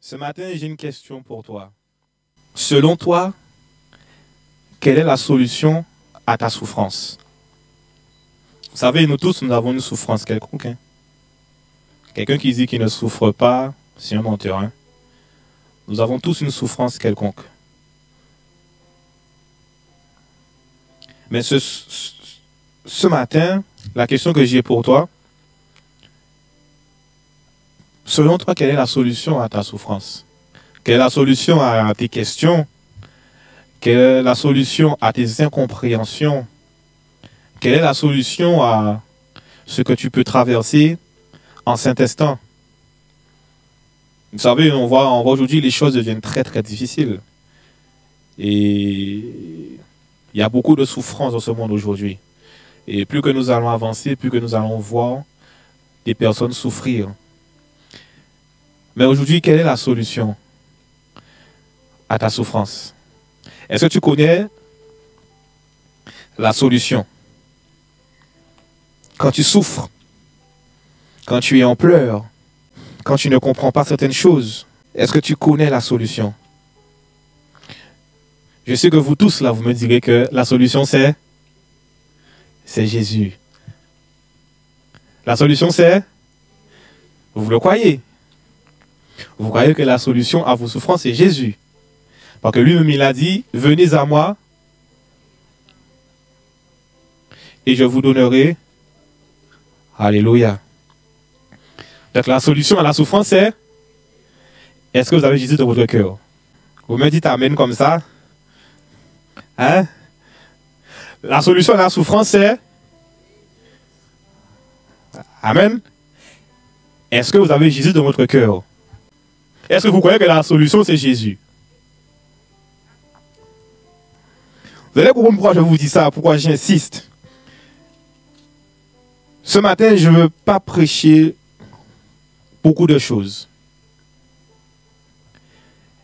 Ce matin, j'ai une question pour toi. Selon toi, quelle est la solution à ta souffrance? Vous savez, nous tous, nous avons une souffrance quelconque. Quelqu'un qui dit qu'il ne souffre pas, c'est un menteur. Nous avons tous une souffrance quelconque. Mais ce matin, la question que j'ai pour toi, selon toi, quelle est la solution à ta souffrance? Quelle est la solution à tes questions? Quelle est la solution à tes incompréhensions? Quelle est la solution à ce que tu peux traverser en Saint-Instant? Vous savez, on voit aujourd'hui les choses deviennent très très difficiles. Et il y a beaucoup de souffrance dans ce monde aujourd'hui. Et plus que nous allons avancer, plus que nous allons voir des personnes souffrir. Mais aujourd'hui, quelle est la solution à ta souffrance? Est-ce que tu connais la solution? Quand tu souffres, quand tu es en pleurs, quand tu ne comprends pas certaines choses, est-ce que tu connais la solution? Je sais que vous tous, là, vous me direz que la solution, c'est Jésus. La solution, c'est... Vous le croyez? Vous croyez que la solution à vos souffrances, c'est Jésus? Parce que lui-même, il a dit, venez à moi et je vous donnerai. Alléluia. Donc la solution à la souffrance, c'est... Est-ce que vous avez Jésus dans votre cœur? Vous me dites amen comme ça? Hein? La solution à la souffrance, c'est... Amen. Est-ce que vous avez Jésus dans votre cœur? Est-ce que vous croyez que la solution, c'est Jésus? Vous allez comprendre pourquoi je vous dis ça, pourquoi j'insiste. Ce matin, je ne veux pas prêcher beaucoup de choses.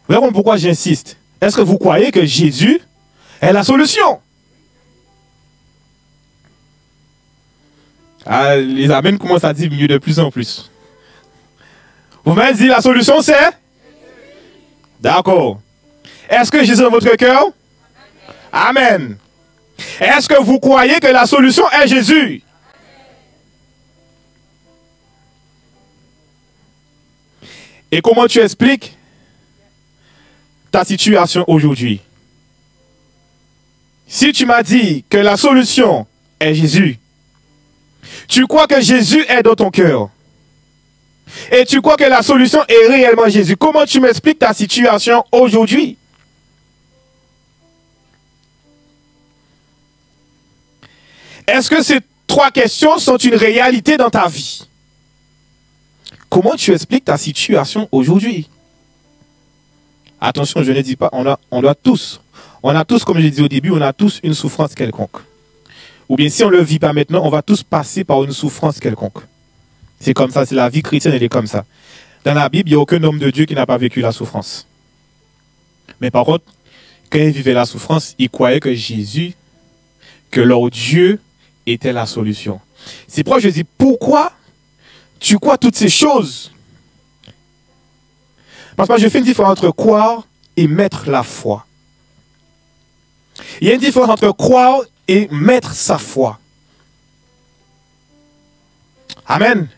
Vous allez comprendre pourquoi j'insiste. Est-ce que vous croyez que Jésus est la solution? Ah, les amens commencent à diminuer de plus en plus. Vous m'avez dit la solution c'est? D'accord. Est-ce que Jésus est dans votre cœur? Amen. Est-ce que vous croyez que la solution est Jésus? Et comment tu expliques ta situation aujourd'hui? Si tu m'as dit que la solution est Jésus, tu crois que Jésus est dans ton cœur, et tu crois que la solution est réellement Jésus, comment tu m'expliques ta situation aujourd'hui? Est-ce que ces trois questions sont une réalité dans ta vie? Comment tu expliques ta situation aujourd'hui? Attention, je ne dis pas, on a tous, comme je dit au début, on a tous une souffrance quelconque. Ou bien si on ne le vit pas maintenant, on va tous passer par une souffrance quelconque. C'est comme ça, c'est la vie chrétienne, elle est comme ça. Dans la Bible, il n'y a aucun homme de Dieu qui n'a pas vécu la souffrance. Mais par contre, quand il vivait la souffrance, il croyait que Jésus, que leur Dieu était la solution. C'est pourquoi je dis, pourquoi tu crois toutes ces choses? Parce que je fais une différence entre croire et mettre la foi. Il y a une différence entre croire et mettre sa foi. Amen.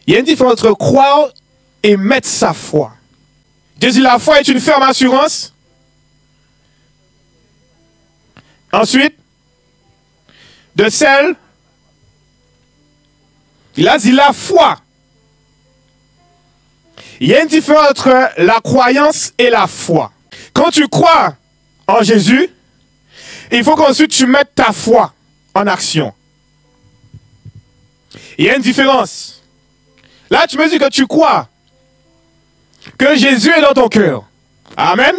Il y a une différence entre croire et mettre sa foi. Jésus, la foi est une ferme assurance. Ensuite, de celle, il a dit la foi. Il y a une différence entre la croyance et la foi. Quand tu crois en Jésus, il faut qu'ensuite tu mettes ta foi en action. Il y a une différence. Là, tu me dis que tu crois que Jésus est dans ton cœur. Amen.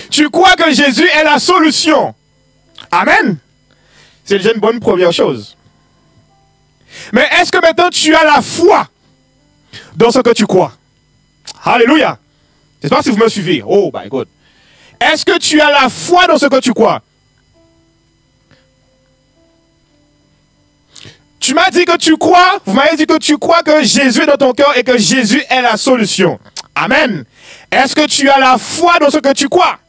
Tu crois que Jésus est la solution. Amen. C'est déjà une bonne première chose. Mais est-ce que maintenant tu as la foi dans ce que tu crois? Alléluia. Je ne sais pas si vous me suivez. Oh my God. Est-ce que tu as la foi dans ce que tu crois? Tu m'as dit que tu crois, vous m'avez dit que tu crois que Jésus est dans ton cœur et que Jésus est la solution. Amen. Est-ce que tu as la foi dans ce que tu crois?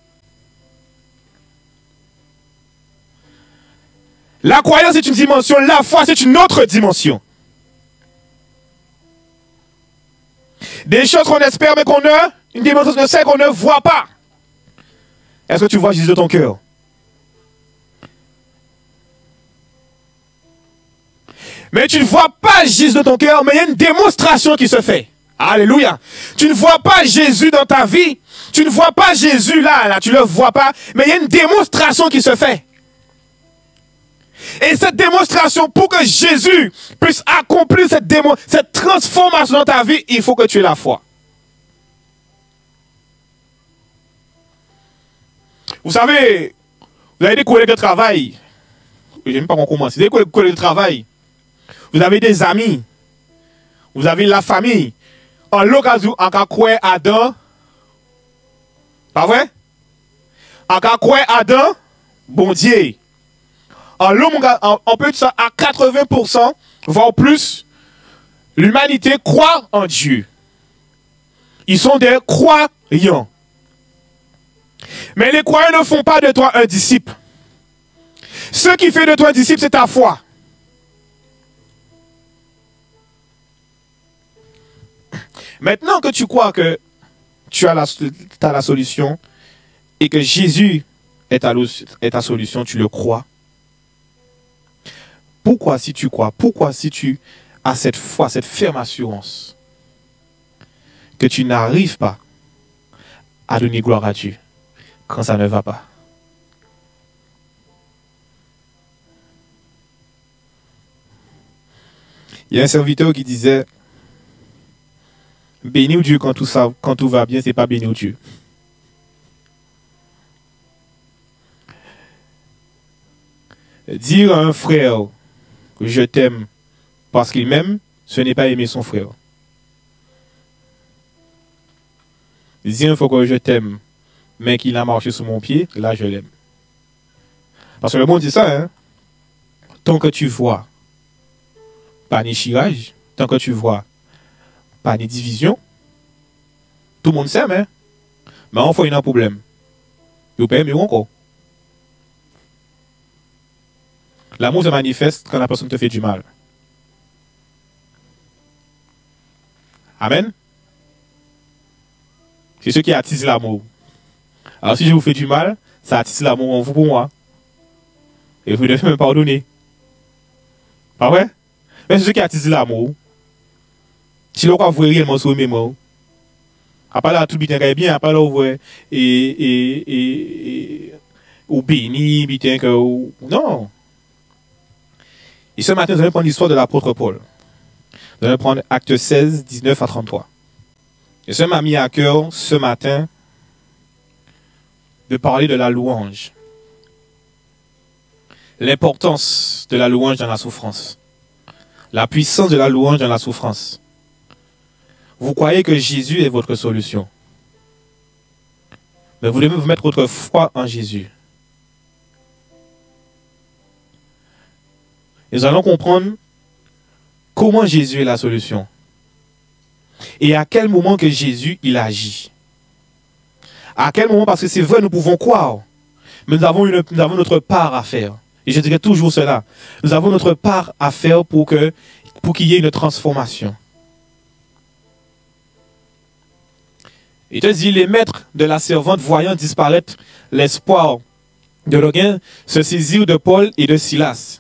La croyance est une dimension, la foi c'est une autre dimension. Des choses qu'on espère mais qu'on a, une dimension de celle qu'on ne voit pas. Est-ce que tu vois Jésus de ton cœur? Mais tu ne vois pas Jésus de ton cœur, mais il y a une démonstration qui se fait. Alléluia. Tu ne vois pas Jésus dans ta vie. Tu ne vois pas Jésus là, tu ne le vois pas, mais il y a une démonstration qui se fait. Et cette démonstration, pour que Jésus puisse accomplir cette transformation dans ta vie, il faut que tu aies la foi. Vous savez, vous avez des collègues de travail. Je n'aime pas qu'on commence. Des collègues de travail. Vous avez des amis. Vous avez la famille. En l'occasion, en cas quoi Adam. Pas vrai? En cas quoi Adam, bon Dieu. On peut dire ça à 80%, voire plus, l'humanité croit en Dieu. Ils sont des croyants. Mais les croyants ne font pas de toi un disciple. Ce qui fait de toi un disciple, c'est ta foi. Maintenant que tu crois que tu as la solution et que Jésus est ta solution, tu le crois. Pourquoi si tu crois, pourquoi si tu as cette foi, cette ferme assurance que tu n'arrives pas à donner gloire à Dieu quand ça ne va pas? Il y a un serviteur qui disait bénis Dieu quand tout va bien, c'est pas bénir Dieu. Dire à un frère je t'aime parce qu'il m'aime, ce n'est pas aimer son frère. Dire une fois que je t'aime, mais qu'il a marché sous mon pied, là je l'aime. Parce que le monde dit ça, hein? Tant que tu vois pas ni chirage, tant que tu vois pas ni division, tout le monde s'aime, hein? Mais on fait un problème. Vous pouvez aimer encore. L'amour se manifeste quand la personne te fait du mal. Amen. C'est ce qui attise l'amour. Alors si je vous fais du mal, ça attise l'amour en vous pour moi. Et vous devez me pardonner. Pas vrai? Mais c'est ce qui attise l'amour. Si l'on voit réellement sur mes mots, après là, tout bien bien, après là, on voit ou béni, bien que non. Et ce matin, nous allons prendre l'histoire de l'apôtre Paul. Nous allons prendre Actes 16, 19 à 33. Et ça m'a mis à cœur ce matin de parler de la louange. L'importance de la louange dans la souffrance. La puissance de la louange dans la souffrance. Vous croyez que Jésus est votre solution. Mais vous devez vous mettre votre foi en Jésus. Et nous allons comprendre comment Jésus est la solution. Et à quel moment que Jésus, il agit. À quel moment, parce que c'est vrai, nous pouvons croire. Mais nous avons notre part à faire. Et je dirais toujours cela. Nous avons notre part à faire pour qu'il y ait une transformation. Il te dit, les maîtres de la servante, voyant disparaître l'espoir de leur gain, se saisirent de Paul et de Silas.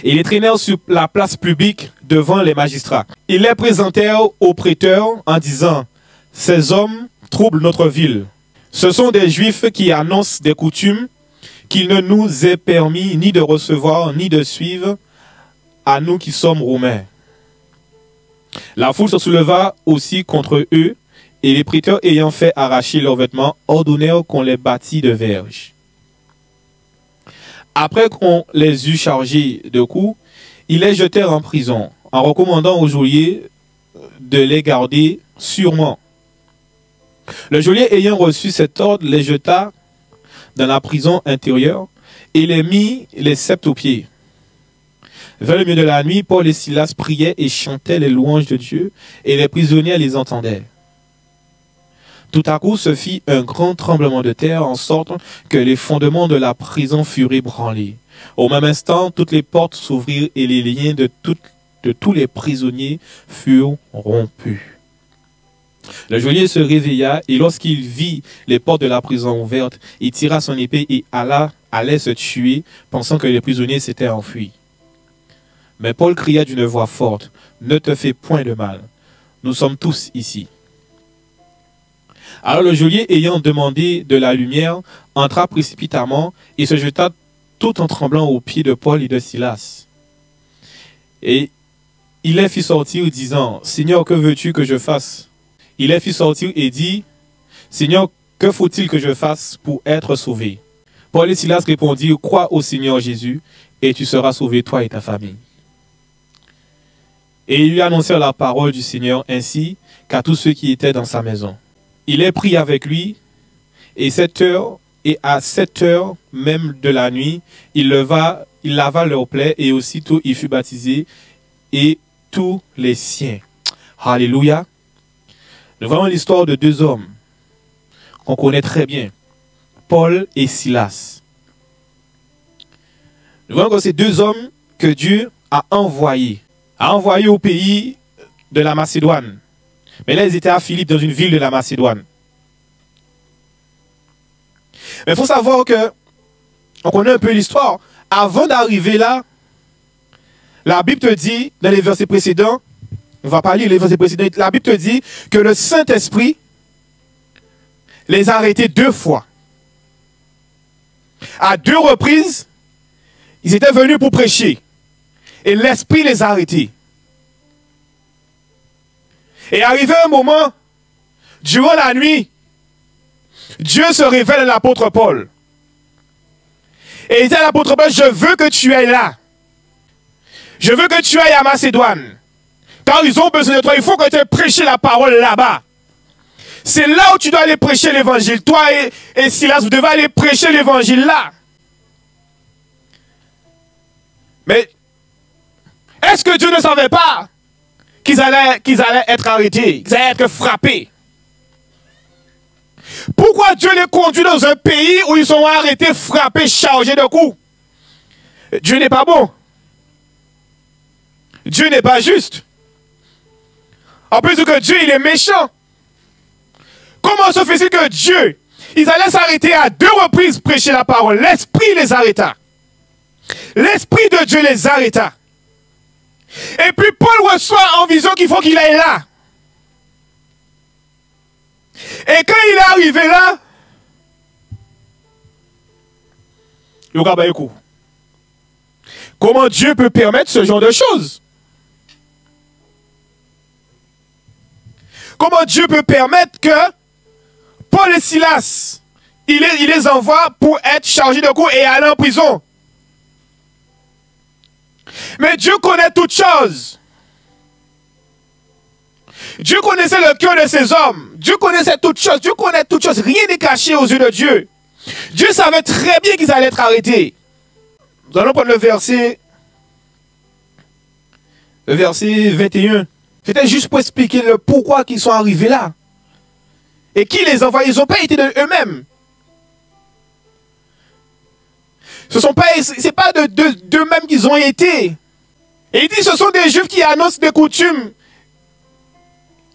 Et les traînèrent sur la place publique devant les magistrats. Ils les présentèrent aux prêteurs en disant, ces hommes troublent notre ville. Ce sont des Juifs qui annoncent des coutumes qu'il ne nous est permis ni de recevoir ni de suivre à nous qui sommes Romains. La foule se souleva aussi contre eux, et les prêteurs ayant fait arracher leurs vêtements, ordonnèrent qu'on les bâtît de verges. Après qu'on les eut chargés de coups, ils les jetèrent en prison, en recommandant au geôlier de les garder sûrement. Le geôlier ayant reçu cet ordre, les jeta dans la prison intérieure et les mit les sceptres aux pieds. Vers le milieu de la nuit, Paul et Silas priaient et chantaient les louanges de Dieu, et les prisonniers les entendaient. Tout à coup se fit un grand tremblement de terre, en sorte que les fondements de la prison furent ébranlés. Au même instant, toutes les portes s'ouvrirent et les liens de tous les prisonniers furent rompus. Le geôlier se réveilla et lorsqu'il vit les portes de la prison ouvertes, il tira son épée et allait se tuer, pensant que les prisonniers s'étaient enfuis. Mais Paul cria d'une voix forte, « Ne te fais point de mal, nous sommes tous ici. » Alors le geôlier, ayant demandé de la lumière, entra précipitamment et se jeta tout en tremblant aux pieds de Paul et de Silas. Et il les fit sortir, disant, « Seigneur, que veux-tu que je fasse ?» Il les fit sortir et dit, « Seigneur, que faut-il que je fasse pour être sauvé ?» Paul et Silas répondirent, « Crois au Seigneur Jésus, et tu seras sauvé, toi et ta famille. » Et ils lui annoncèrent la parole du Seigneur ainsi qu'à tous ceux qui étaient dans sa maison. Il les prit avec lui, et à 7 heures même de la nuit, il lava leurs plaies, et aussitôt il fut baptisé, et tous les siens. Alléluia. Nous voyons l'histoire de 2 hommes qu'on connaît très bien, Paul et Silas. Nous voyons que ces 2 hommes que Dieu a envoyés au pays de la Macédoine. Mais là, ils étaient à Philippe, dans une ville de la Macédoine. Mais il faut savoir que, on connaît un peu l'histoire. Avant d'arriver là, la Bible te dit, dans les versets précédents, on va pas lire les versets précédents, la Bible te dit que le Saint-Esprit les a arrêtés 2 fois. À 2 reprises, ils étaient venus pour prêcher. Et l'Esprit les a arrêtés. Et arrivé un moment, durant la nuit, Dieu se révèle à l'apôtre Paul. Et il dit à l'apôtre Paul, je veux que tu ailles là. Je veux que tu ailles à Macédoine. Car ils ont besoin de toi. Il faut que tu aies prêché la parole là-bas. C'est là où tu dois aller prêcher l'évangile. Toi et Silas, vous devez aller prêcher l'évangile là. Mais est-ce que Dieu ne savait pas qu'ils allaient être arrêtés, qu'ils allaient être frappés? Pourquoi Dieu les conduit dans un pays où ils sont arrêtés, frappés, chargés de coups? Dieu n'est pas bon. Dieu n'est pas juste. En plus que Dieu, il est méchant. Comment se fait-il que Dieu, ils allaient s'arrêter à 2 reprises prêcher la parole? L'Esprit les arrêta. L'Esprit de Dieu les arrêta. Et puis Paul reçoit en vision qu'il faut qu'il aille là. Et quand il est arrivé là, il a un coup. Comment Dieu peut permettre ce genre de choses? Comment Dieu peut permettre que Paul et Silas, il les envoie pour être chargés de coups et aller en prison? Mais Dieu connaît toutes choses. Dieu connaissait le cœur de ces hommes. Dieu connaissait toutes choses. Dieu connaît toutes choses. Rien n'est caché aux yeux de Dieu. Dieu savait très bien qu'ils allaient être arrêtés. Nous allons prendre le verset 21. C'était juste pour expliquer le pourquoi qu'ils sont arrivés là. Et qui les envoie? Ils n'ont pas été d'eux-mêmes. C'est pas d'eux-mêmes qu'ils ont été. Et il dit ce sont des Juifs qui annoncent des coutumes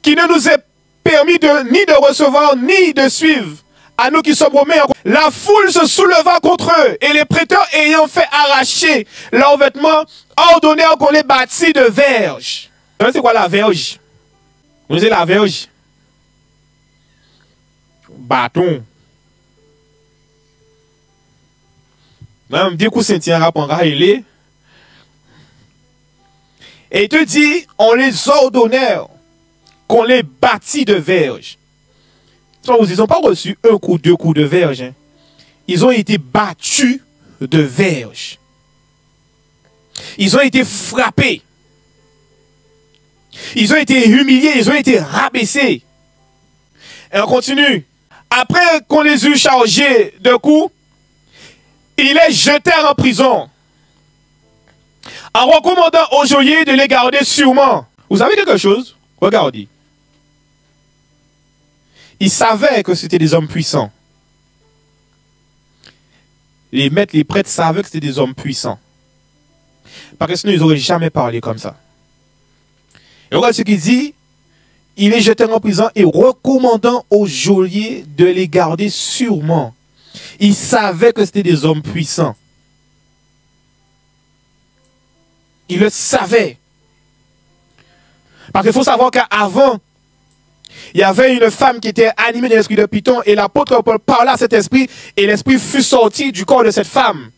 qui ne nous est permis ni de recevoir ni de suivre. À nous qui sommes romains, la foule se souleva contre eux et les prêteurs ayant fait arracher leurs vêtements ordonnèrent qu'on les bâtit de verges. C'est quoi la verge? Vous savez la verge? Bâton. Même des coups Saint-Tien répondra, il est. Et il te dit, on les ordonnèrent qu'on les bâtit de verges. Ils n'ont pas reçu 1 coup, 2 coups de verge. Hein. Ils ont été battus de verges. Ils ont été frappés. Ils ont été humiliés, ils ont été rabaissés. Et on continue. Après qu'on les eut chargés de coups, ils les jetèrent en prison, en recommandant au geôlier de les garder sûrement. Vous savez quelque chose? Regardez. Ils savaient que c'était des hommes puissants. Les maîtres, les prêtres savaient que c'était des hommes puissants. Parce que sinon, ils n'auraient jamais parlé comme ça. Et regarde ce qu'il dit. Il est jeté en prison et recommandant aux geôliers de les garder sûrement. Il savait que c'était des hommes puissants. Il le savait. Parce qu'il faut savoir qu'avant, il y avait une femme qui était animée de l'esprit de Python et l'apôtre Paul parla à cet esprit et l'esprit fut sorti du corps de cette femme.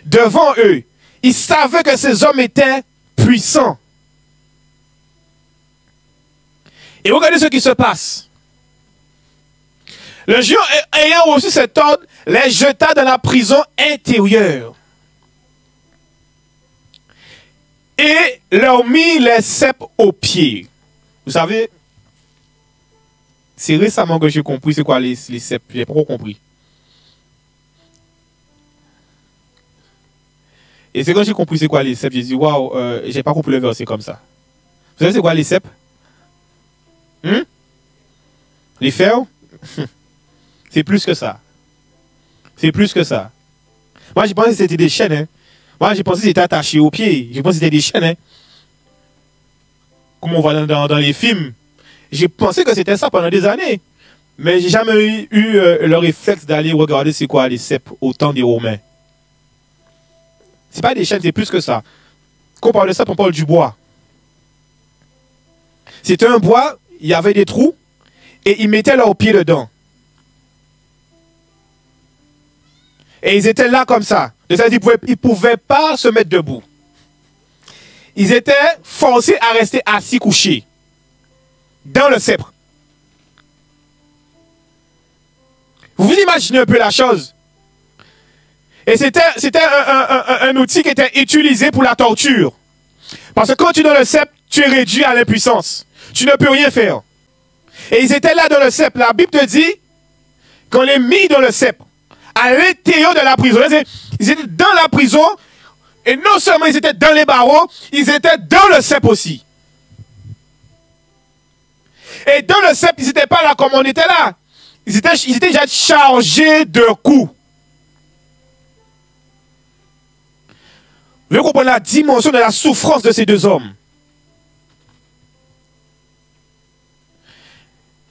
Devant eux, ils savaient que ces hommes étaient puissants. Et regardez ce qui se passe. Le géant ayant reçu cet ordre, les jeta dans la prison intérieure. Et leur mit les ceps aux pieds. Vous savez, c'est récemment que j'ai compris c'est quoi les ceps. Je n'ai pas compris. Et c'est quand j'ai compris c'est quoi les ceps, j'ai dit, waouh, j'ai pas compris le verset comme ça. Vous savez c'est quoi les ceps? Les fers? C'est plus que ça. C'est plus que ça. Moi, j'ai pensé que c'était des chaînes. Hein. Moi, j'ai pensé que c'était attaché aux pieds. J'ai pensé que c'était des chaînes. Hein. Comme on voit dans les films. J'ai pensé que c'était ça pendant des années. Mais j'ai jamais eu le réflexe d'aller regarder c'est quoi les ceps au temps des Romains. C'est pas des chaînes, c'est plus que ça. Quand on parle de ça, on parle du bois. C'était un bois, il y avait des trous, et ils mettaient leurs pieds dedans. Et ils étaient là comme ça. C'est-à-dire qu'ils ne pouvaient pas se mettre debout. Ils étaient forcés à rester assis couchés. Dans le cèpe. Vous vous imaginez un peu la chose. Et c'était un outil qui était utilisé pour la torture. Parce que quand tu es dans le cèpe, tu es réduit à l'impuissance. Tu ne peux rien faire. Et ils étaient là dans le cèpe. La Bible te dit qu'on les mit dans le cèpe. À l'intérieur de la prison. Ils étaient dans la prison. Et non seulement ils étaient dans les barreaux, ils étaient dans le cèpe aussi. Et dans le cèpe, ils n'étaient pas là comme on était là. Ils étaient déjà chargés de coups. Vous comprenez la dimension de la souffrance de ces deux hommes.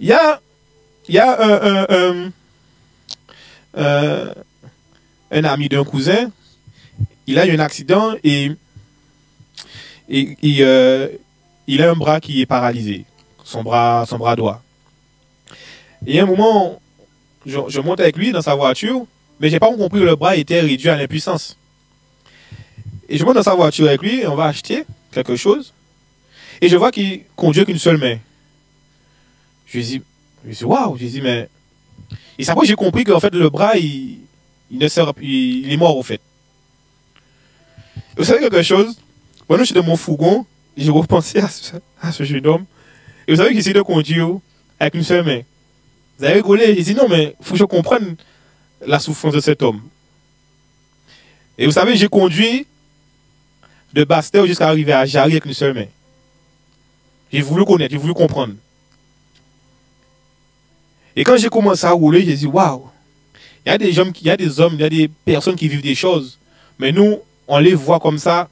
Il y a un ami d'un cousin, il a eu un accident et il a un bras qui est paralysé, son bras droit. Et à un moment, je monte avec lui dans sa voiture, mais j'ai pas compris que le bras était réduit à l'impuissance. Et je monte dans sa voiture avec lui, on va acheter quelque chose, et je vois qu'il conduit avec une seule main. Je lui dis, waouh, je lui dis, mais... Et c'est après j'ai compris qu'en fait, le bras, il est mort, au fait. Et vous savez quelque chose? Pendant que j'étais dans mon fourgon, j'ai repensé à ce jeune homme. Et vous savez qu'il essaie de conduire avec une seule main. Vous avez rigolé, j'ai dit, non, mais il faut que je comprenne la souffrance de cet homme. Et vous savez, j'ai conduit de Bastel jusqu'à arriver à Jarry avec une seule main. J'ai voulu connaître, j'ai voulu comprendre. Et quand j'ai commencé à rouler, j'ai dit, waouh, il y a des hommes, il y a des personnes qui vivent des choses, mais nous, on les voit comme ça,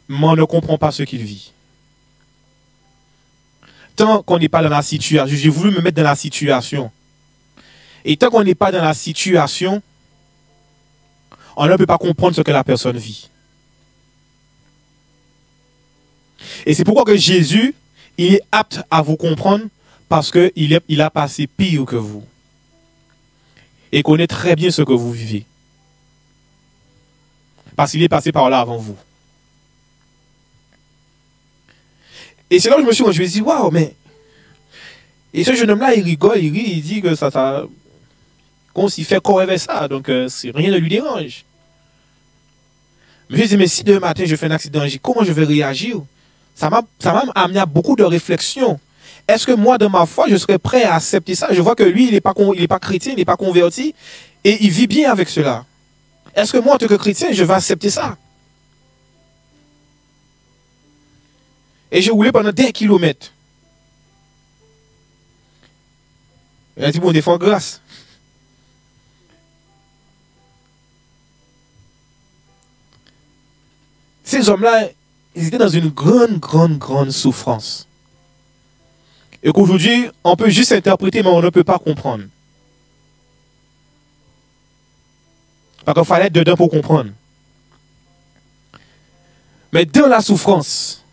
mais on ne comprend pas ce qu'ils vivent. Tant qu'on n'est pas dans la situation, j'ai voulu me mettre dans la situation. Et tant qu'on n'est pas dans la situation, on ne peut pas comprendre ce que la personne vit. Et c'est pourquoi que Jésus, il est apte à vous comprendre parce qu'il a passé pire que vous. Et connaît très bien ce que vous vivez. Parce qu'il est passé par là avant vous. Et c'est là que je me suis dit, waouh, mais... Et ce jeune homme-là, il rigole, il rit, il dit que ça qu'on s'y fait corps avec ça, donc rien ne lui dérange. Mais je me dis, mais si demain matin je fais un accident, comment je vais réagir? Ça m'a amené à beaucoup de réflexions. Est-ce que moi, de ma foi, je serais prêt à accepter ça? Je vois que lui, il n'est pas chrétien, il n'est pas converti, et il vit bien avec cela. Est-ce que moi, en tant que chrétien, je vais accepter ça? Et j'ai roulé pendant des kilomètres. Il a dit, bon, défend grâce. Ces hommes-là, ils étaient dans une grande souffrance. Et qu'aujourd'hui, on peut juste interpréter, mais on ne peut pas comprendre. Parce qu'il fallait être dedans pour comprendre. Mais dans la souffrance,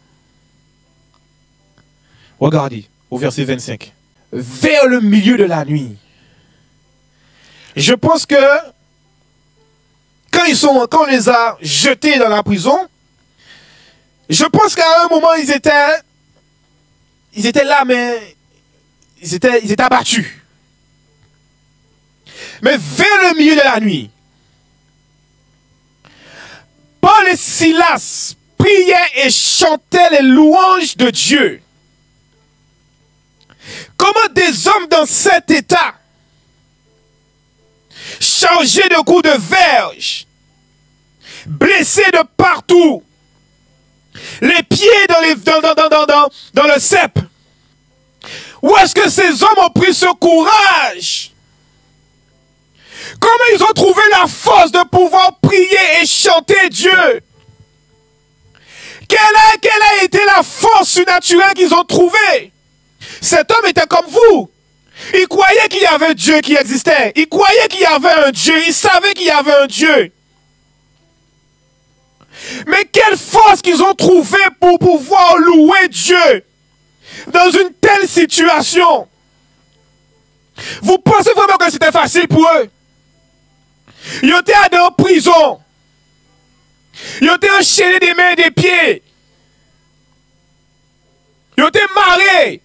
regardez, au verset 25. Vers le milieu de la nuit. Je pense que quand on les a jetés dans la prison, je pense qu'à un moment, ils étaient là, mais ils étaient abattus. Mais vers le milieu de la nuit, Paul et Silas priaient et chantaient les louanges de Dieu. Comment des hommes dans cet état, chargés de coups de verge, blessés de partout, les pieds dans le cep, où est-ce que ces hommes ont pris ce courage? Comment ils ont trouvé la force de pouvoir prier et chanter Dieu? Quelle a été la force surnaturelle qu'ils ont trouvée? Cet homme était comme vous. Il croyait qu'il y avait un Dieu qui existait. Il croyait qu'il y avait un Dieu. Il savait qu'il y avait un Dieu. Mais quelle force qu'ils ont trouvée pour pouvoir louer Dieu dans une telle situation? Vous pensez vraiment que c'était facile pour eux? Ils étaient allés en prison. Ils étaient enchaînés des mains et des pieds. Ils étaient marrés.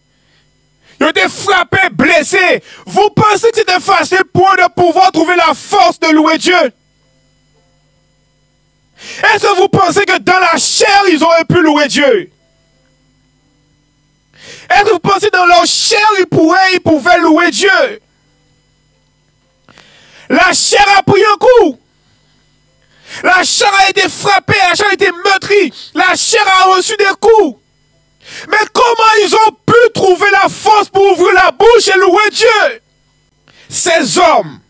Ils étaient frappés, blessés. Vous pensez que c'était facile pour eux de pouvoir trouver la force de louer Dieu? Est-ce que vous pensez que dans la chair, ils auraient pu louer Dieu? Est-ce que vous pensez que dans leur chair, ils pouvaient louer Dieu? La chair a pris un coup. La chair a été frappée, la chair a été meurtrie. La chair a reçu des coups. Mais comment ils ont pu trouver la force pour ouvrir la bouche et louer Dieu? Ces hommes,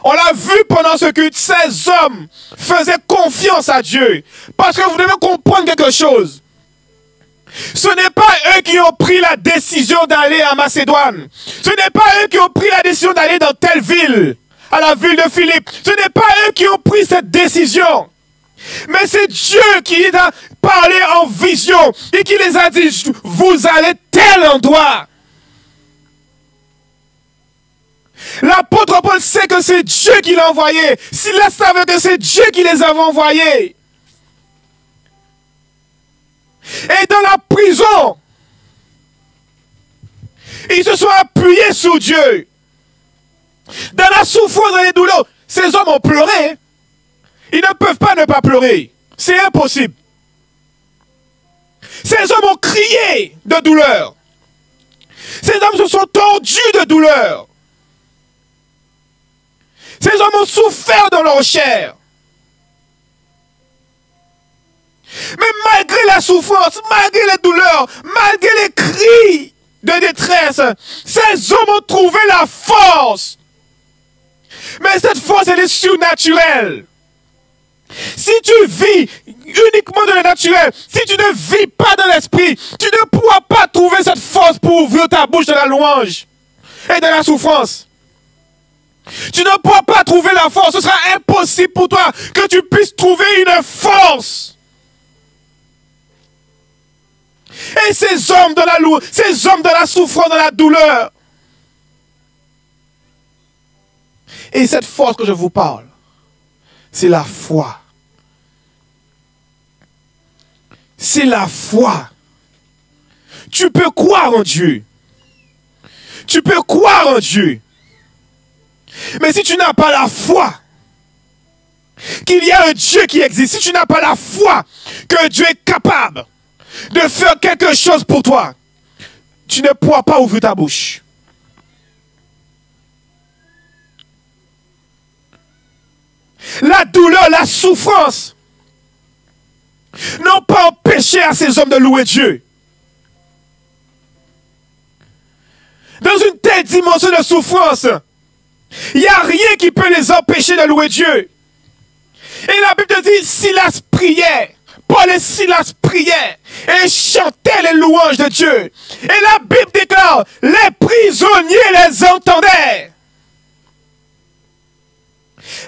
on l'a vu pendant ce culte, ces hommes faisaient confiance à Dieu. Parce que vous devez comprendre quelque chose. Ce n'est pas eux qui ont pris la décision d'aller à Macédoine. Ce n'est pas eux qui ont pris la décision d'aller dans telle ville, à la ville de Philippe. Ce n'est pas eux qui ont pris cette décision. Mais c'est Dieu qui les a parlé en vision et qui les a dit, vous allez tel endroit. L'apôtre Paul sait que c'est Dieu qui l'a envoyé. Silas savait que c'est Dieu qui les avait envoyés. Et dans la prison, ils se sont appuyés sur Dieu. Dans la souffrance, dans les douleurs, ces hommes ont pleuré. Ils ne peuvent pas ne pas pleurer. C'est impossible. Ces hommes ont crié de douleur. Ces hommes se sont tordus de douleur. Ces hommes ont souffert dans leur chair. Mais malgré la souffrance, malgré les douleurs, malgré les cris de détresse, ces hommes ont trouvé la force. Mais cette force, elle est surnaturelle. Si tu vis uniquement dans le naturel, si tu ne vis pas dans l'esprit, tu ne pourras pas trouver cette force pour ouvrir ta bouche de la louange et de la souffrance. Tu ne pourras pas trouver la force. Ce sera impossible pour toi que tu puisses trouver une force. Et ces hommes dans la louange, ces hommes dans la souffrance, dans la douleur. Et cette force que je vous parle, c'est la foi. C'est la foi. Tu peux croire en Dieu. Tu peux croire en Dieu. Mais si tu n'as pas la foi qu'il y a un Dieu qui existe, si tu n'as pas la foi que Dieu est capable de faire quelque chose pour toi, tu ne pourras pas ouvrir ta bouche. La douleur, la souffrance n'ont pas empêché à ces hommes de louer Dieu. Dans une telle dimension de souffrance, il n'y a rien qui peut les empêcher de louer Dieu. Et la Bible dit, Silas priait. Paul et Silas priaient et chantaient les louanges de Dieu. Et la Bible déclare, les prisonniers les entendaient.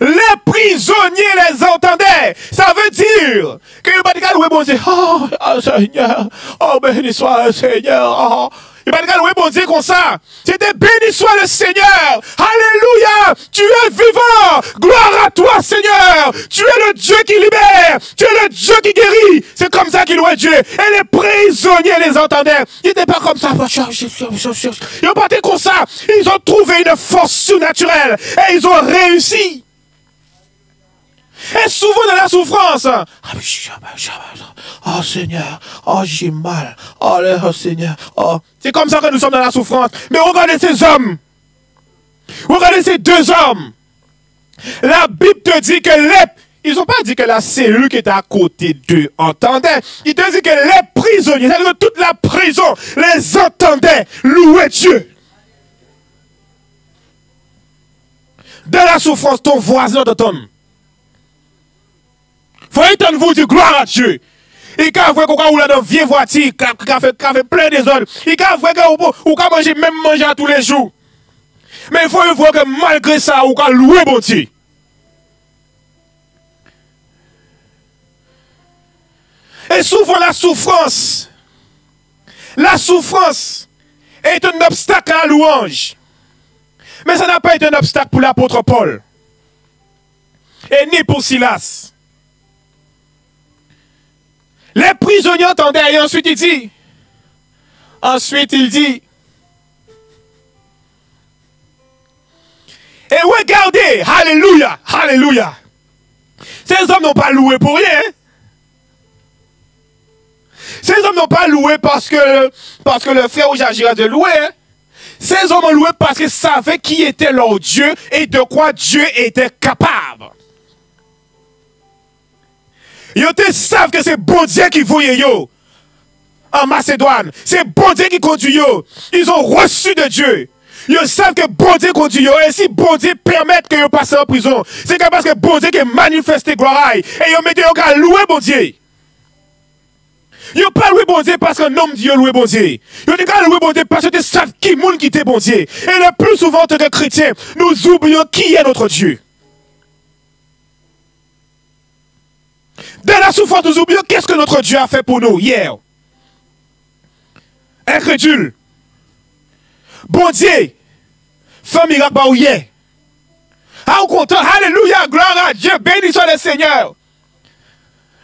Les prisonniers les entendaient. Ça veut dire que le Vatican louait bon Dieu. Oh, Seigneur. Oh, béni soit le Seigneur. Oh. Il va dire, oui, bon Dieu, comme ça. C'était béni soit le Seigneur. Alléluia. Tu es vivant. Gloire à toi, Seigneur. Tu es le Dieu qui libère. Tu es le Dieu qui guérit. C'est comme ça qu'il louait Dieu. Et les prisonniers les entendaient. Ils n'étaient pas comme ça. Ils ont pas été comme ça. Ils ont trouvé une force surnaturelle. Et ils ont réussi. Et souvent dans la souffrance, oh Seigneur, oh j'ai mal, oh Seigneur, oh. C'est comme ça que nous sommes dans la souffrance. Mais regardez ces hommes, regardez ces deux hommes. La Bible te dit que ils n'ont pas dit que la cellule qui était à côté d'eux entendait. Il te dit que les prisonniers, c'est-à-dire que toute la prison les entendait louer Dieu. Dans la souffrance, ton voisin t'entend. Faut entendre vous dire gloire à Dieu. Il y a qu'on roule dans une vieille voiture, qui a fait plein de ordres. Il y a qu'on manger même manger tous les jours. Mais il faut voir que malgré ça, on peut louer bon Dieu. Et souvent la souffrance est un obstacle à la louange. Mais ça n'a pas été un obstacle pour l'apôtre Paul. Et ni pour Silas. Les prisonniers entendaient et ensuite il dit, et regardez, alléluia, alléluia. Ces hommes n'ont pas loué pour rien. Ces hommes n'ont pas loué parce que le frère Ojagira de louer. Ces hommes ont loué parce qu'ils savaient qui était leur Dieu et de quoi Dieu était capable. Ils savent que c'est bon Dieu qui voyait yo en Macédoine. C'est bon Dieu qui conduit yo. Ils ont reçu de Dieu. Ils savent que bon Dieu conduit yo. Et si bon Dieu permet que yo passe en prison, c'est parce que bon Dieu qui manifeste gloire. Et ils mettent yo à louer bon Dieu. Ils n'ont pas loué bon Dieu parce qu'un homme dit louer bon Dieu. Ils ont pas loué bon Dieu parce que ils savent qui monde qui était bon Dieu. Et le plus souvent, en tant que chrétiens, nous oublions qui est notre Dieu. Dans la souffrance, nous oublions qu'est-ce que notre Dieu a fait pour nous hier. Incrédule. Bon Dieu, fait miracle par hier. Ah, au content, alléluia, gloire à Dieu, béni soit le Seigneur.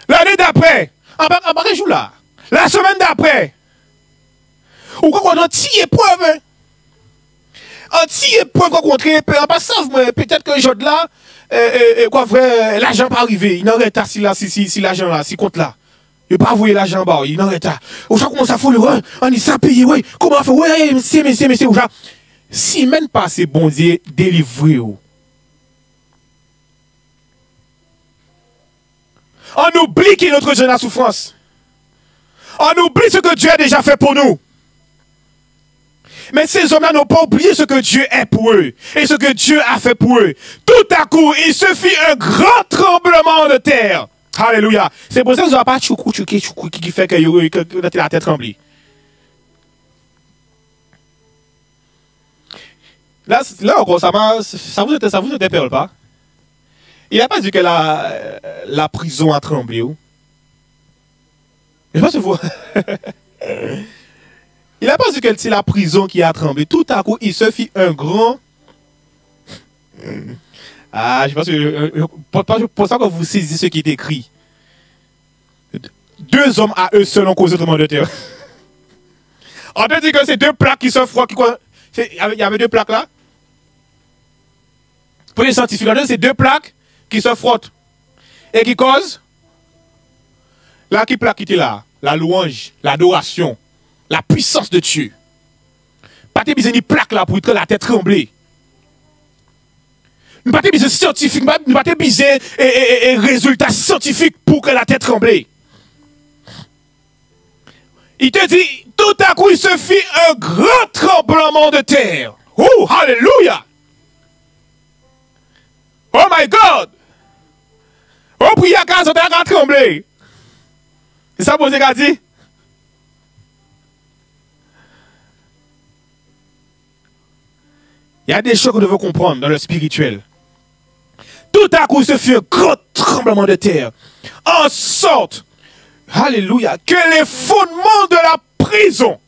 L'année d'après, en bas jour là, la semaine d'après, ou quoi qu'on a tiré épreuve, anti-épreuve rencontré, en passant, peut-être que je là, quoi vrai, l'argent pas arrivé, il n'en reste si l'argent là, si compte là. Il pas voulu l'argent bas, il n'en reste. Ou ça commence à faire le on dit ça payer, oui, comment faire, oui, monsieur, ou ça. Si même pas c'est bon Dieu, délivré ou. On oublie qu'il est notre Dieu dans la souffrance. On oublie ce que Dieu a déjà fait pour nous. Mais ces hommes-là n'ont pas oublié ce que Dieu est pour eux. Et ce que Dieu a fait pour eux. Tout à coup, il se fit un grand tremblement de terre. Alléluia. C'est pour ça que vous n'avez pas tchoukou qui fait que la tête tremble. Là encore, ça vous interpelle pas? Il n'a pas dit que la prison a tremblé. Je sais pas si vous... Il n'a pas dit que c'est la prison qui a tremblé. Tout à coup, il se fit un grand... Ah, je pense que... Pour ça que vous saisissez ce qui est écrit. Deux hommes à eux seuls ont causé tremblement de terre. On te dit que c'est deux plaques qui se frottent. Il y avait deux plaques là. Pour les scientifiques, c'est deux plaques qui se frottent. Et qui causent... Là, qui plaque qui était là? La louange, l'adoration. La puissance de Dieu. Pas de besoin de plaque là pour que la tête trembler. Pas de besoin de scientifique, pas de besoin de résultats scientifiques pour que la tête tremble. Il te dit, tout à coup, il se fit un grand tremblement de terre. Oh, alléluia! Oh my God! Oh, prière quand on a tremblé. C'est ça que vous dit? Il y a des choses que nous devons comprendre dans le spirituel. Tout à coup, il se fit un grand tremblement de terre. En sorte, alléluia, que les fondements de la prison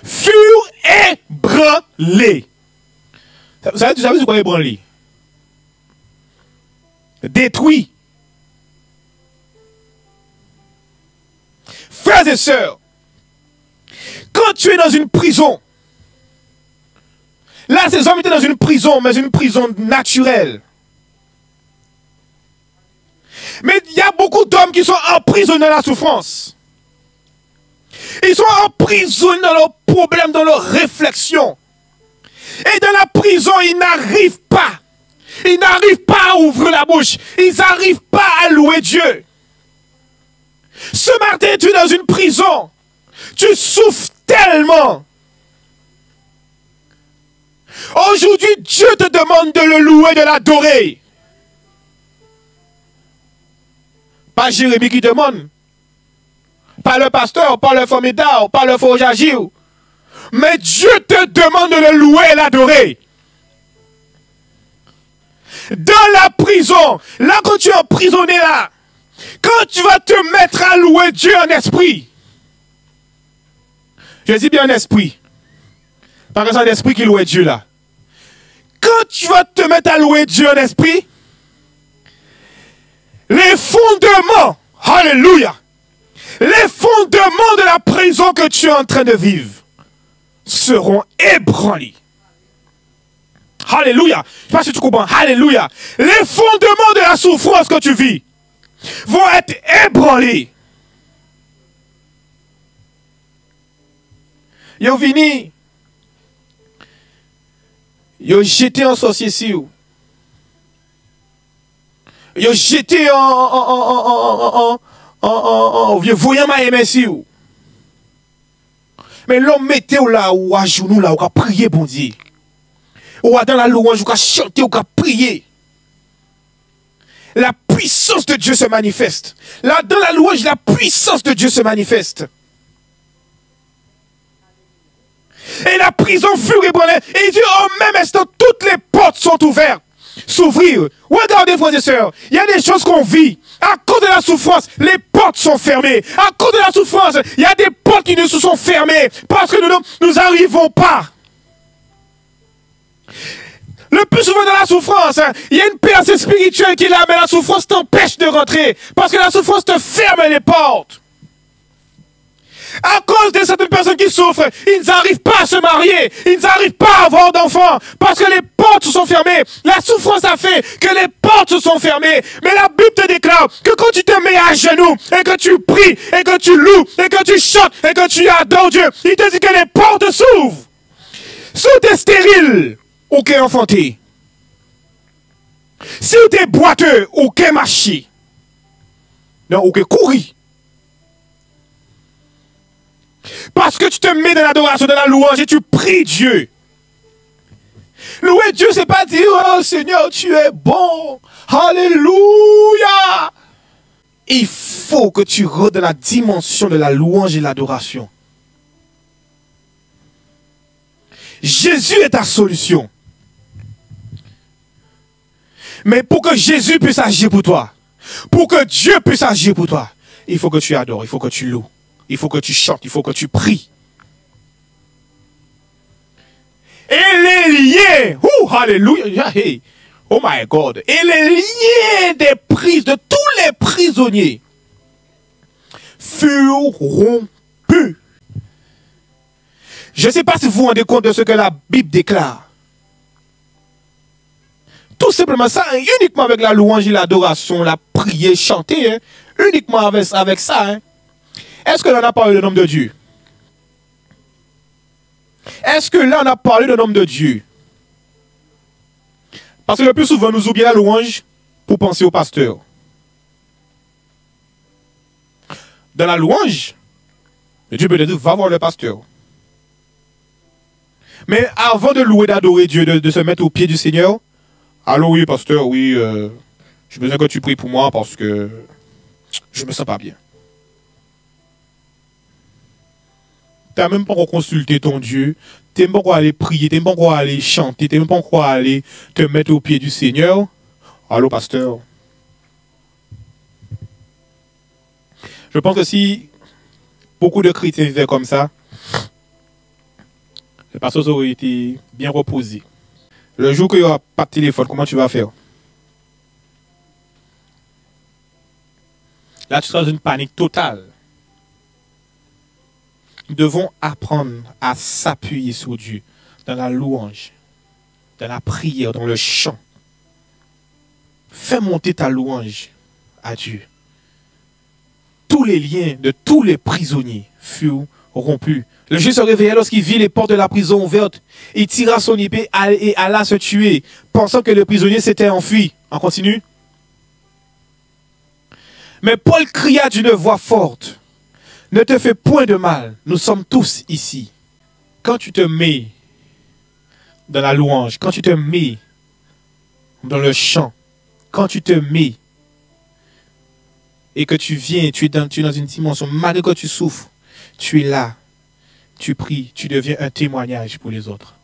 furent ébranlés. Vous savez ce qu'on est ébranlé? Détruit. Frères et sœurs, quand tu es dans une prison, là ces hommes étaient dans une prison, mais une prison naturelle. Mais il y a beaucoup d'hommes qui sont emprisonnés dans la souffrance. Ils sont emprisonnés dans leurs problèmes, dans leurs réflexions. Et dans la prison, ils n'arrivent pas. Ils n'arrivent pas à ouvrir la bouche. Ils n'arrivent pas à louer Dieu. Ce matin, tu es dans une prison. Tu souffres tellement. Aujourd'hui, Dieu te demande de le louer, de l'adorer. Pas Jérémie qui demande. Pas le pasteur, pas le formidable, pas le faux agir. Mais Dieu te demande de le louer et l'adorer. Dans la prison, là quand tu es emprisonné là, quand tu vas te mettre à louer Dieu en esprit, je dis bien en esprit, parce que c'est en esprit qui loue Dieu là. Quand tu vas te mettre à louer Dieu en esprit, les fondements, alléluia, les fondements de la prison que tu es en train de vivre seront ébranlés. Alléluia. Je ne sais pas si tu comprends. Alléluia. Les fondements de la souffrance que tu vis vont être ébranlés. Yo vini. Yo jeté en sorcier si ou. Yo jeté en vieux voyant ma aimé si ou. Mais l'homme mettait là ou à genoux là ou à prier bon Dieu. Ou dans la louange, ou à chanter, ou à prier. La puissance de Dieu se manifeste. Là, dans la louange, la puissance de Dieu se manifeste. Et la prison fut ébranlée. Et il dit, au même instant, toutes les portes sont ouvertes. S'ouvrir. Regardez, frères et sœurs, il y a des choses qu'on vit. À cause de la souffrance, les portes sont fermées. À cause de la souffrance, il y a des portes qui nous sont fermées. Parce que nous n'arrivons pas. Le plus souvent dans la souffrance, il y a une personne spirituelle qui est là, mais la souffrance t'empêche de rentrer. Parce que la souffrance te ferme les portes. À cause de certaines personnes qui souffrent, ils n'arrivent pas à se marier. Ils n'arrivent pas à avoir d'enfants. Parce que les portes se sont fermées. La souffrance a fait que les portes se sont fermées. Mais la Bible te déclare que quand tu te mets à genoux, et que tu pries, et que tu loues, et que tu chantes, et que tu adores Dieu, il te dit que les portes s'ouvrent. Si tu es stérile, ou qu'est enfanté. Si tu es boiteux, ou qu'est marché. Non, ou qu'est couru. Parce que tu te mets dans l'adoration, dans la louange et tu pries Dieu. Louer Dieu, c'est pas dire, oh Seigneur, tu es bon. Alléluia. Il faut que tu rentres dans la dimension de la louange et de l'adoration. Jésus est ta solution. Mais pour que Jésus puisse agir pour toi, pour que Dieu puisse agir pour toi, il faut que tu adores, il faut que tu loues, il faut que tu chantes, il faut que tu pries. Et les liens, alléluia, hey, oh my God, et les liens des prises de tous les prisonniers furent rompus. Je ne sais pas si vous vous rendez compte de ce que la Bible déclare. Tout simplement ça, hein, uniquement avec la louange et l'adoration, la prière, chanter, hein, uniquement avec ça. Hein. Est-ce que là on a parlé de l'homme de Dieu? Est-ce que là on a parlé de l'homme de Dieu? Parce que le plus souvent nous oublions la louange pour penser au pasteur. dans la louange, Dieu peut te dire, va voir le pasteur. Mais avant de louer, d'adorer Dieu, de se mettre au pied du Seigneur, allô, oui, pasteur, oui, j'ai besoin que tu pries pour moi parce que je ne me sens pas bien. Tu n'as même pas encore consulté ton Dieu, tu n'es même pas encore aller prier, tu n'es même pas encore aller chanter, tu n'es même pas encore aller te mettre au pied du Seigneur. Allô, pasteur. Je pense que si beaucoup de chrétiens vivaient comme ça, le pasteur aurait été bien reposé. Le jour qu'il n'y aura pas de téléphone, comment tu vas faire? Là, tu seras dans une panique totale. Nous devons apprendre à s'appuyer sur Dieu dans la louange, dans la prière, dans le chant. Fais monter ta louange à Dieu. Tous les liens de tous les prisonniers furent rompus. Le juge se réveilla lorsqu'il vit les portes de la prison ouvertes. Il tira son épée et alla se tuer, pensant que le prisonnier s'était enfui. On continue. Mais Paul cria d'une voix forte, « Ne te fais point de mal, nous sommes tous ici. » Quand tu te mets dans la louange, quand tu te mets dans le chant, quand tu te mets et que tu viens, tu es dans une dimension, malgré que tu souffres, tu es là, tu pries, tu deviens un témoignage pour les autres.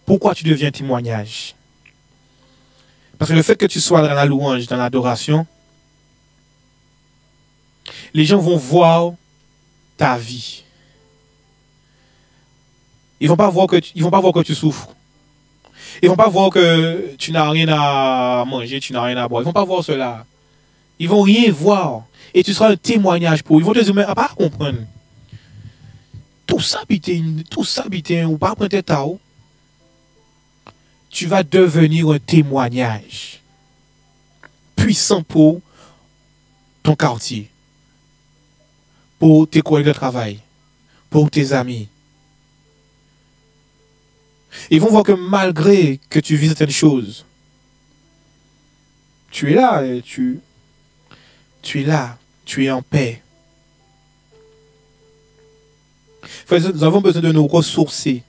Pourquoi tu deviens un témoignage? Parce que le fait que tu sois dans la louange, dans l'adoration, les gens vont voir ta vie. Ils vont pas voir que tu souffres. Ils vont pas voir que tu n'as rien à manger, tu n'as rien à boire. Ils vont pas voir cela. Ils vont rien voir. Et tu seras un témoignage pour eux. Ils vont te dire, mais à pas comprendre. Tout ça, ou pas prendre tes tao. Tu vas devenir un témoignage puissant pour ton quartier, pour tes collègues de travail, pour tes amis. Ils vont voir que malgré que tu vis certaines choses, tu es là et tu es là, tu es en paix. Nous avons besoin de nous ressourcer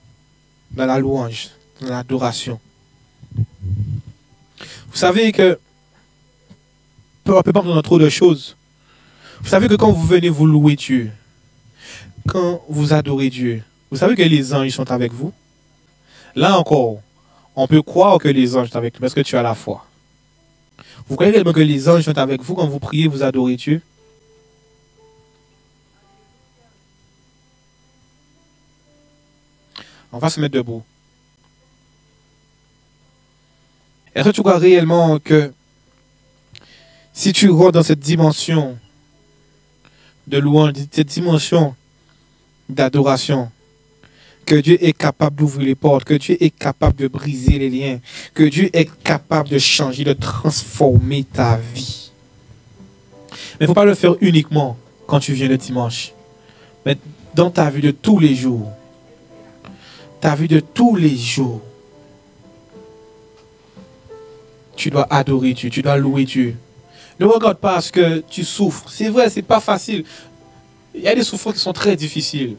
dans la louange, dans l'adoration. Vous savez que, on ne peut pas prendre trop de choses. Vous savez que quand vous venez vous louer Dieu, quand vous adorez Dieu, vous savez que les anges sont avec vous. Là encore, on peut croire que les anges sont avec nous parce que tu as la foi. Vous croyez réellement que les anges sont avec vous quand vous priez, vous adorez Dieu? On va se mettre debout. Est-ce que tu crois réellement que si tu rentres dans cette dimension de louange, cette dimension d'adoration, que Dieu est capable d'ouvrir les portes, que Dieu est capable de briser les liens, que Dieu est capable de changer, de transformer ta vie. Mais il ne faut pas le faire uniquement quand tu viens le dimanche, mais dans ta vie de tous les jours. Ta vie de tous les jours. Tu dois adorer Dieu, tu dois louer Dieu. Ne regarde pas ce que tu souffres. C'est vrai, c'est pas facile. Il y a des souffrances qui sont très difficiles.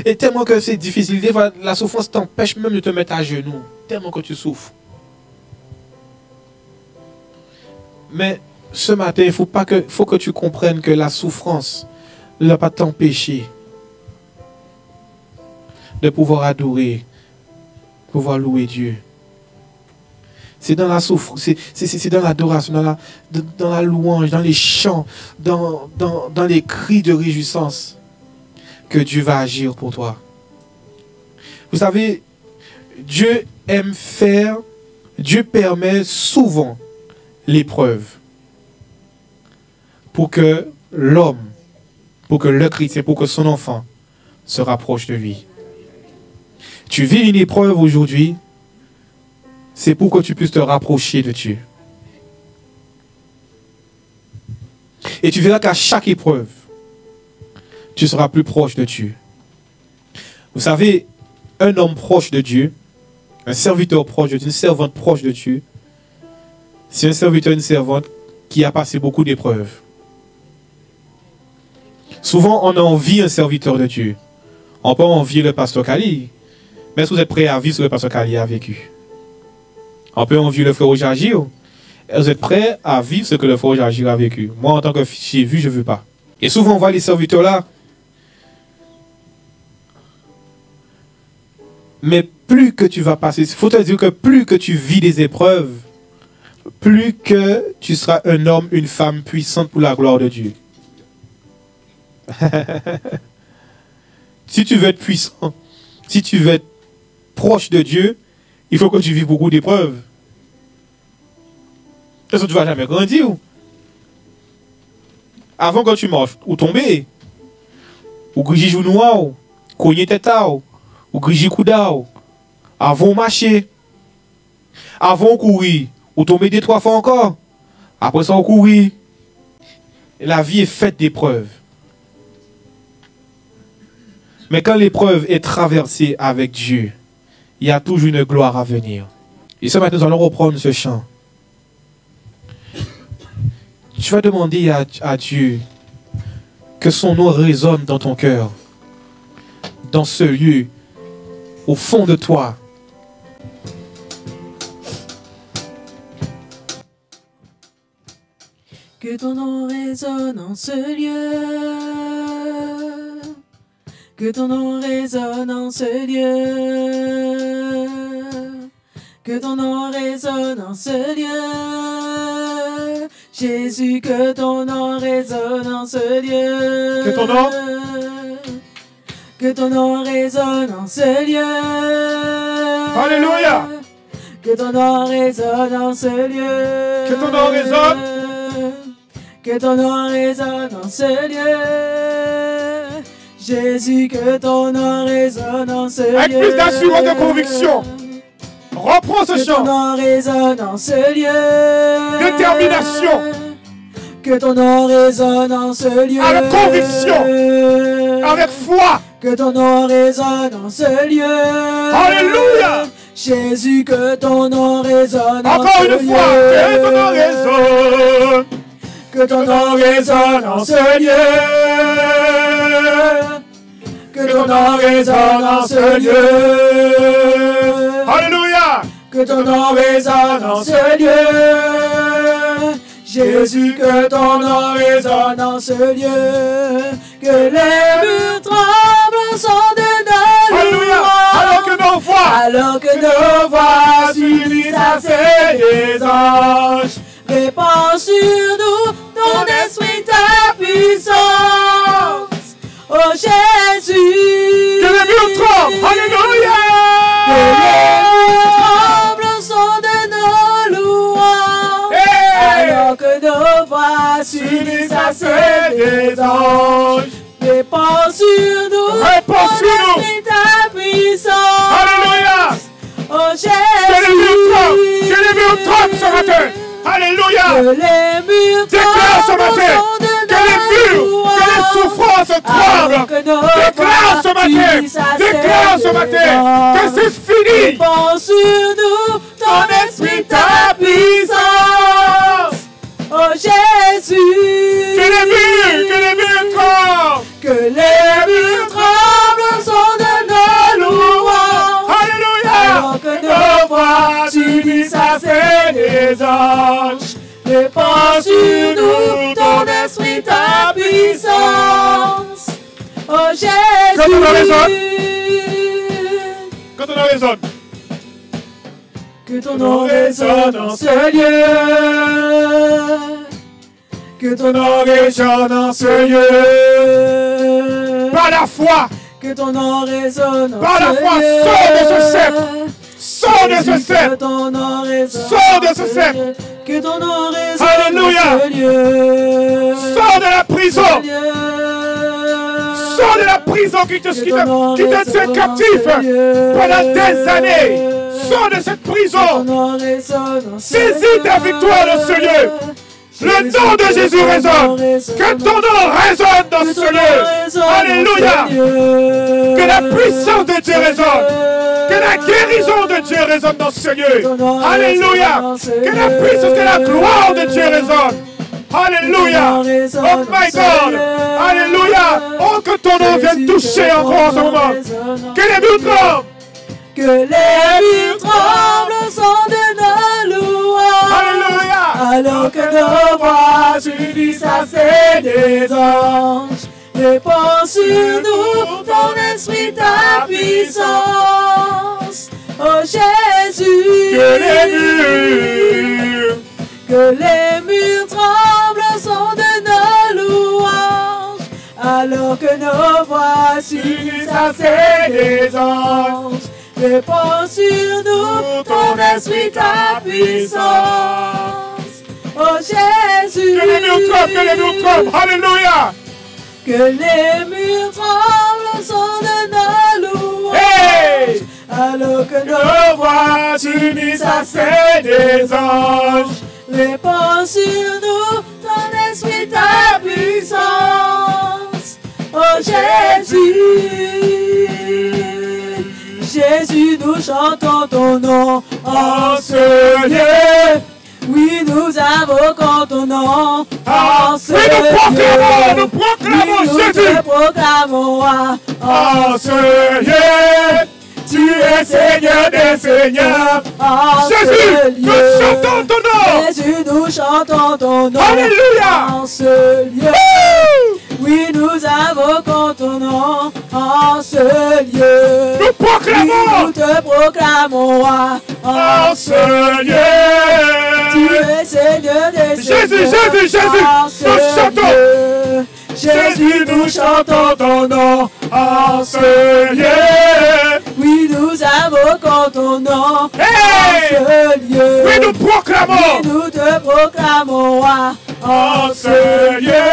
Et tellement que c'est difficile, des fois, la souffrance t'empêche même de te mettre à genoux. Tellement que tu souffres. Mais ce matin, il faut que tu comprennes que la souffrance ne doit pas t'empêcher de pouvoir adorer, pouvoir louer Dieu. C'est dans la souffrance, c'est dans l'adoration, dans la louange, dans les chants, dans les cris de réjouissance que Dieu va agir pour toi. Vous savez, Dieu aime faire, Dieu permet souvent l'épreuve pour que l'homme, pour que le chrétien, pour que son enfant se rapproche de lui. Tu vis une épreuve aujourd'hui, c'est pour que tu puisses te rapprocher de Dieu. Et tu verras qu'à chaque épreuve, tu seras plus proche de Dieu. Vous savez, un homme proche de Dieu, un serviteur proche de Dieu, une servante proche de Dieu, c'est un serviteur, une servante qui a passé beaucoup d'épreuves. Souvent, on envie un serviteur de Dieu. On peut envier le pasteur Kali. Mais est-ce que vous êtes prêts à vivre ce que le pasteur Kali a vécu? On peut envier le frère Ojagir. Vous êtes prêts à vivre ce que le frère Ojagir a vécu? Moi, en tant que j'ai vu, je ne veux pas. Et souvent, on voit les serviteurs là. Mais plus que tu vas passer, il faut te dire que plus que tu vis des épreuves, plus que tu seras un homme, une femme puissante pour la gloire de Dieu. Si tu veux être puissant, si tu veux être proche de Dieu, il faut que tu vives beaucoup d'épreuves. Est-ce que tu ne vas jamais grandir? Avant quand tu marches, ou tomber, ou griger joue noir, ou cogner tête, ou griger couda, avant marcher, avant courir, ou tomber 2-3 fois encore, après ça on courir. La vie est faite d'épreuves. Mais quand l'épreuve est traversée avec Dieu, il y a toujours une gloire à venir. Et ce matin, nous allons reprendre ce chant. Tu vas demander à Dieu que son nom résonne dans ton cœur, dans ce lieu, au fond de toi. Que ton nom résonne en ce lieu. Que ton nom résonne en ce lieu. Que ton nom résonne en ce lieu. Jésus, que ton nom résonne en ce lieu. Que ton nom. Que ton nom résonne en ce lieu. Alléluia. Que ton nom résonne en ce lieu. Que ton nom résonne. Que ton nom résonne en ce lieu. Jésus, que ton nom résonne en ce lieu. Avec plus d'assurance de conviction. Reprends ce chant. Que ton nom résonne en ce lieu. Détermination. Que ton nom résonne en ce lieu. Avec conviction. Avec foi. Que ton nom résonne en ce lieu. Alléluia. Jésus, que ton nom résonne en ce lieu. Encore une fois. Que ton nom résonne. Que ton nom résonne en ce lieu. Que ton nom résonne en ce lieu. Alléluia. Que ton nom résonne en ce lieu. Jésus, que ton nom résonne en ce lieu. Que les murs tremblent au son de nos louanges. Alors que nos voix s'unissent à celles des anges. Répands sur nous ton esprit, ta puissance. Oh Jésus. Que les murs tremblent. Alléluia. Que les murs tremblent au son de nos louanges. Hey. Alors que nos voix s'unissent à celles des anges. Répands sur nous ton esprit, ta puissance. Alléluia. Oh Jésus. Que les murs tremblent ce matin. Alléluia. Que les murs déclare ce matin. Que les murs, que les souffrances tremblent. Déclare ce matin. Déclare ce matin. Que c'est fini. Répands sur nous ton esprit, ta puissance. Oh Jésus. Que les murs tremblent. Que les murs tremblent au son de nos louanges. Alléluia. Alors que nos voix s'unissent à celles des anges. Répands sur nous ton esprit, ta puissance. Oh Jésus. Quand on résonne. Que ton nom résonne en ce lieu. Que ton nom résonne en ce lieu. Par la foi. Que ton nom résonne en ce lieu. Par la foi, sors de ce cercle. Sors de ce cercle. Sors de ce cercle. Que ton nom résonne Alléluia. en ce lieu. Sors de la prison. Sors de la prison qui te tient captif pendant des années. Sors de cette prison. Saisis ta victoire dans ce lieu. Le nom de Jésus résonne. Que ton nom résonne dans ce lieu. Alléluia. Que la puissance de Dieu résonne. Que la guérison de Dieu résonne dans ce lieu. Alléluia. Que la puissance, que la gloire de Dieu résonne. Alléluia. Oh my God. Alléluia. Oh, que ton nom vienne toucher encore en ce moment. Que les murs tremblent. Que les murs tremblent sont de nos louanges. Alléluia. Alors que nos voix s'unissent à celles des anges. Répands sur nous ton esprit, ta puissance. Oh Jésus, que les murs tremblent sont de nos louanges. Alors que nos voix s'unissent à celles des anges. Répands sur nous ton esprit, ta puissance. Oh Jésus, que les murs tremblent. Alléluia. Que les murs tremblent sont de nos louanges. Hey! Alors que Nos voix s'unissent à celles des anges. Répands sur nous ton esprit, ta puissance. Oh Jésus, Jésus, nous chantons ton nom en ce lieu. Oui, nous invoquons ton nom en ce lieu. Nous proclamons oui, Jésus. Nous te proclamons En ce lieu. Tu es Seigneur des Seigneurs. Jésus, nous chantons ton nom. Jésus, nous chantons ton nom. Alléluia. En ce lieu. Oui, nous invoquons ton nom en ce lieu. Nous proclamons. Oui, nous te proclamons en ce lieu. Tu es Seigneur des Jésus, Seigneurs. Jésus, nous chantons. Jésus, nous chantons ton nom en ce lieu. Oui, nous invoquons ton nom Hey! en ce lieu. Oui, nous proclamons. Oui, nous te proclamons en ce lieu.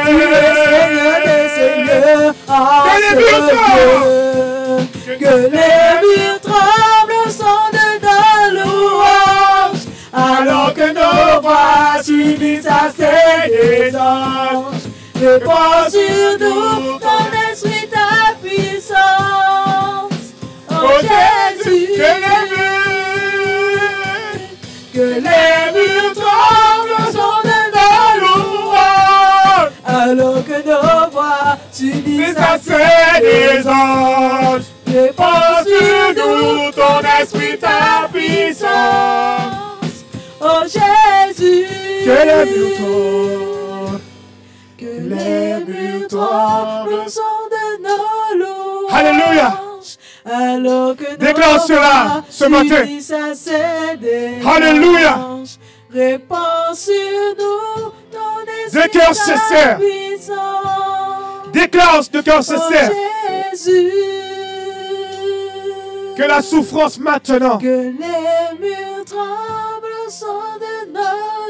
Tu es Seigneur des Seigneurs en Que les ce murs lieu. Que les murs tremblent sont de nos louanges. Alors que nos voix s'unissent à celles des anges. Répands sur nous ton esprit, ta puissance. Oh Jésus, que les murs tremblent sont de nos louanges. Alors que nos voix s'unissent à celles des anges. Répands sur nous ton esprit, ta puissance. Oh Jésus, Que les murs tremblent. que les murs tremblent sont de nos louanges. Alléluia. Alors que nos Déclare cela voix ce matin. s'unissent à celles des Alléluia. anges. Répands sur nous ton De esprit, cœur ta sincère. puissance. Déclare de cœur sincère Oh Jésus, que la souffrance maintenant. que les murs tremblent sont de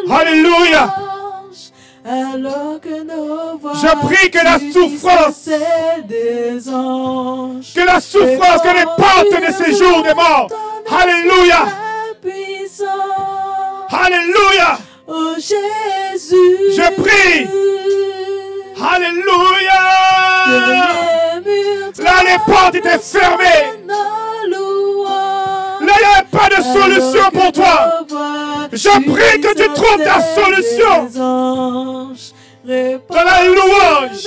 nos Alléluia. louanges. Alors que nos voix Je prie que la s'unissent souffrance- à celles des anges. Que la souffrance, que les portes de ces jours des morts. Alléluia. Alléluia. Oh Jésus, Je prie. Alléluia. Là, les portes étaient fermées. Là, il n'y avait pas de solution pour toi. Je prie que tu trouves ta solution dans la louange.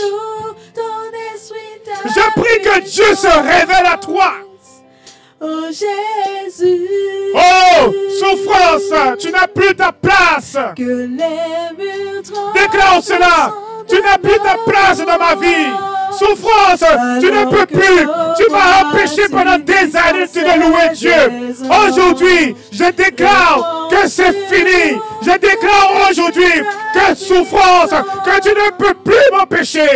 Je prie que Dieu se révèle à toi. Oh Jésus, Oh, souffrance, tu n'as plus ta place. que les murs tremblent. Déclare cela. Tu n'as plus ta place dans ma vie. Souffrance, tu ne peux plus. Tu m'as empêché pendant des années de louer Dieu. Aujourd'hui, je déclare que c'est fini. Je déclare aujourd'hui que souffrance, que tu ne peux plus m'empêcher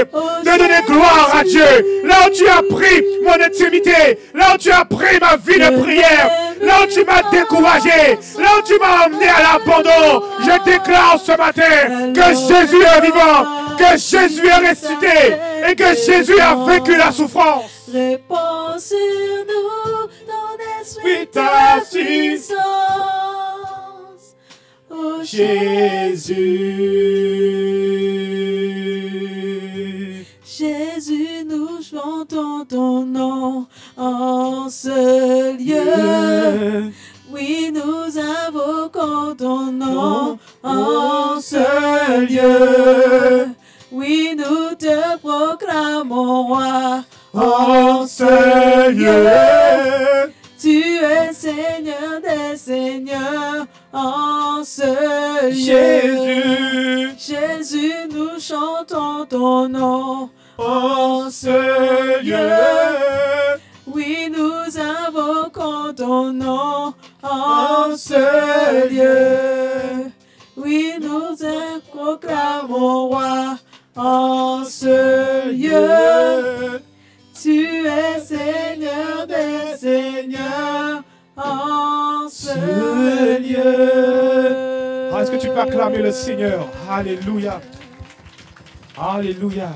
de donner gloire à Dieu. Là où tu as pris mon intimité, là où tu as pris ma vie de prière, là où tu m'as découragé, là où tu m'as emmené à l'abandon, je déclare ce matin que Jésus est vivant, que Jésus est ressuscité et que Jésus a vaincu la souffrance. Répands sur nous ton esprit, Ta ta puissance. Oh Jésus. Jésus, nous chantons ton nom en ce lieu. Oui, nous invoquons ton nom en ce Oui, nous te proclamons roi en ce lieu. Tu es Seigneur des seigneurs en ce lieu. Jésus, nous chantons ton nom en ce lieu. Oui, nous invoquons ton nom en ce lieu. Oui, nous te proclamons roi en ce lieu. Tu es Seigneur des seigneurs en ce lieu. Est-ce que tu peux acclamer le Seigneur? Alléluia. Alléluia.